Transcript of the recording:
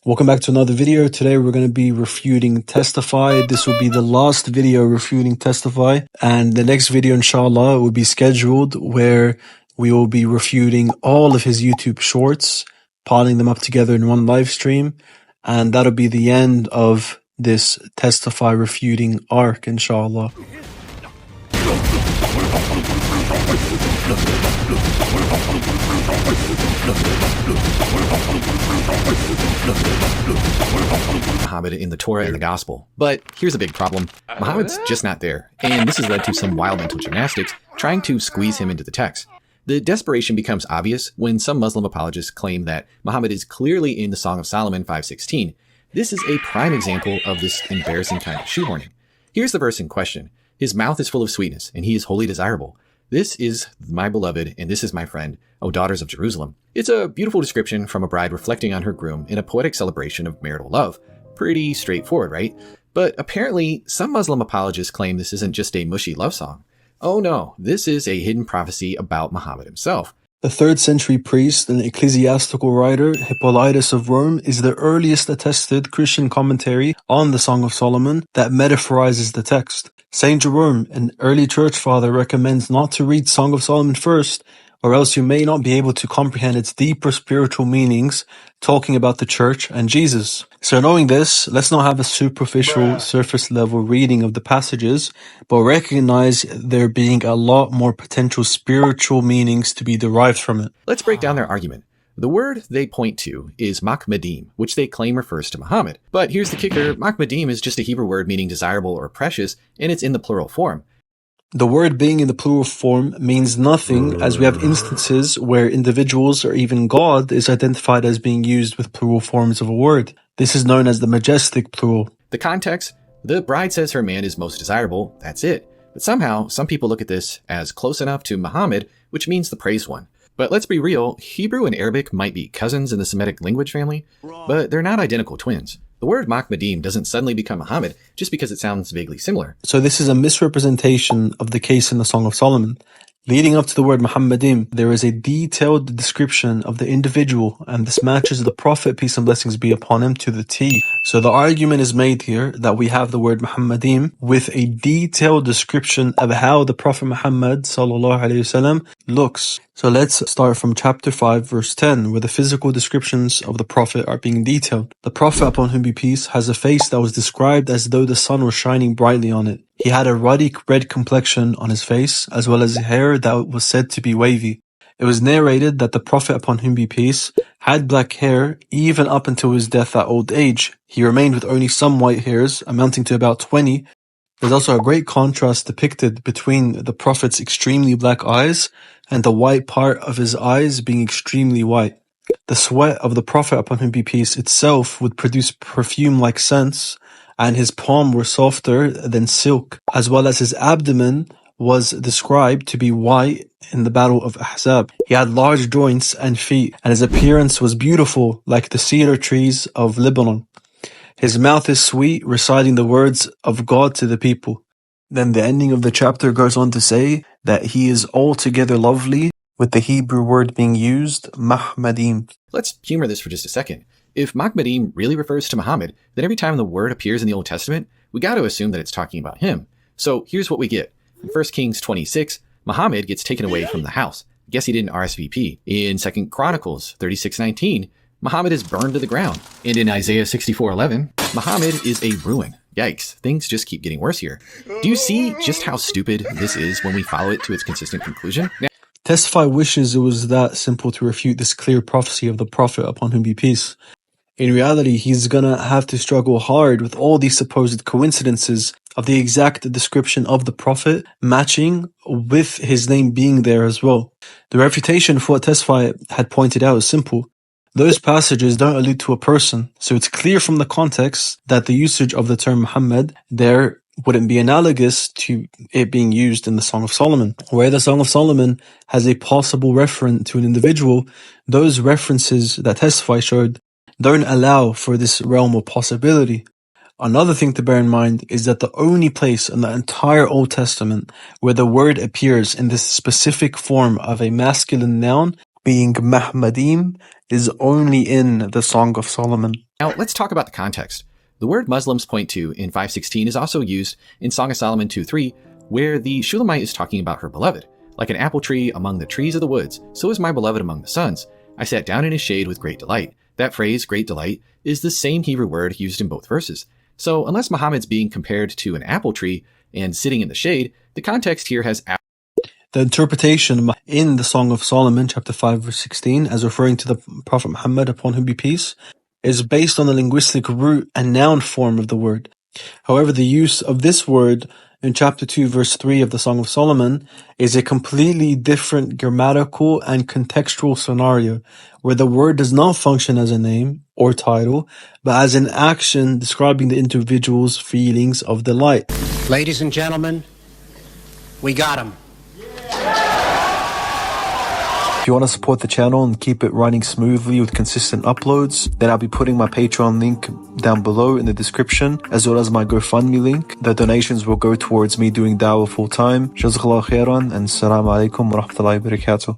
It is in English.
Welcome back to another video. Today we're going to be refuting Testify. This will be the last video refuting Testify, and the next video inshallah will be scheduled where we will be refuting all of his YouTube shorts, piling them up together in one live stream, and that'll be the end of this Testify refuting arc inshallah. Muhammad in the Torah and the Gospel. But here's a big problem. Muhammad's just not there, and this has led to some wild mental gymnastics trying to squeeze him into the text. The desperation becomes obvious when some Muslim apologists claim that Muhammad is clearly in the Song of Solomon 5:16. This is a prime example of this embarrassing kind of shoehorning. Here's the verse in question. His mouth is full of sweetness, and he is wholly desirable. This is my beloved, and this is my friend, O daughters of Jerusalem. It's a beautiful description from a bride reflecting on her groom in a poetic celebration of marital love. Pretty straightforward, right? But apparently, some Muslim apologists claim this isn't just a mushy love song. Oh no, this is a hidden prophecy about Muhammad himself. The 3rd century priest and ecclesiastical writer Hippolytus of Rome is the earliest attested Christian commentary on the Song of Solomon that metaphorizes the text. Saint Jerome, an early church father, recommends not to read Song of Solomon first, or else you may not be able to comprehend its deeper spiritual meanings, talking about the church and Jesus. So knowing this, let's not have a superficial, surface level reading of the passages, but recognize there being a lot more potential spiritual meanings to be derived from it. Let's break down their argument. The word they point to is madim, which they claim refers to Muhammad. But here's the kicker, madim is just a Hebrew word meaning desirable or precious, and it's in the plural form. The word being in the plural form means nothing, as we have instances where individuals or even God is identified as being used with plural forms of a word. This is known as the majestic plural. The context, the bride says her man is most desirable, that's it. But somehow, some people look at this as close enough to Muhammad, which means the praised one. But let's be real, Hebrew and Arabic might be cousins in the Semitic language family, but they're not identical twins. The word madim doesn't suddenly become Muhammad just because it sounds vaguely similar. So this is a misrepresentation of the case in the Song of Solomon. Leading up to the word Muhammadim, there is a detailed description of the individual, and this matches the Prophet, peace and blessings be upon him, to the T. So the argument is made here that we have the word Muhammadim with a detailed description of how the Prophet Muhammad ﷺ looks. So let's start from chapter 5 verse 10, where the physical descriptions of the Prophet are being detailed. The Prophet, upon whom be peace, has a face that was described as though the sun was shining brightly on it. He had a ruddy red complexion on his face, as well as hair that was said to be wavy. It was narrated that the Prophet, upon whom be peace, had black hair even up until his death at old age. He remained with only some white hairs, amounting to about 20. There's also a great contrast depicted between the Prophet's extremely black eyes and the white part of his eyes being extremely white. The sweat of the Prophet, upon whom be peace, itself would produce perfume-like scents, and his palm were softer than silk, as well as his abdomen was described to be white in the Battle of Ahzab. He had large joints and feet, and his appearance was beautiful like the cedar trees of Lebanon. His mouth is sweet, reciting the words of God to the people. Then the ending of the chapter goes on to say that he is altogether lovely, with the Hebrew word being used, mahmadim. Let's humor this for just a second. If madim really refers to Muhammad, then every time the word appears in the Old Testament, we got to assume that it's talking about him. So here's what we get. In 1 Kings 26, Muhammad gets taken away from the house. Guess he didn't RSVP. In 2 Chronicles 36:19, Muhammad is burned to the ground. And in Isaiah 64:11, Muhammad is a ruin. Yikes, things just keep getting worse here. Do you see just how stupid this is when we follow it to its consistent conclusion? Testify wishes it was that simple to refute this clear prophecy of the Prophet, upon whom be peace. In reality, he's gonna have to struggle hard with all these supposed coincidences of the exact description of the Prophet matching with his name being there as well. The refutation for what Testify had pointed out is simple. Those passages don't allude to a person, so it's clear from the context that the usage of the term Muhammad there wouldn't be analogous to it being used in the Song of Solomon. Where the Song of Solomon has a possible reference to an individual, those references that Testify showed don't allow for this realm of possibility. Another thing to bear in mind is that the only place in the entire Old Testament where the word appears in this specific form of a masculine noun, being Mahmadim, is only in the Song of Solomon. Now, let's talk about the context. The word Muslims point to in 5:16 is also used in Song of Solomon 2:3, where the Shulamite is talking about her beloved. Like an apple tree among the trees of the woods, so is my beloved among the sons. I sat down in his shade with great delight. That phrase, great delight, is the same Hebrew word used in both verses. So unless Muhammad's being compared to an apple tree and sitting in the shade, the context here has the interpretation in the Song of Solomon, chapter 5, verse 16, as referring to the Prophet Muhammad, upon whom be peace, is based on the linguistic root and noun form of the word. However, the use of this word in chapter 2, verse 3 of the Song of Solomon is a completely different grammatical and contextual scenario, where the word does not function as a name or title, but as an action describing the individual's feelings of delight. Ladies and gentlemen, we got him. If you want to support the channel and keep it running smoothly with consistent uploads, then I'll be putting my Patreon link down below in the description, as well as my GoFundMe link. The donations will go towards me doing dawah full time. Jazakallah khairan, and assalamu alaikum wa rahmatullahi wa barakatuh.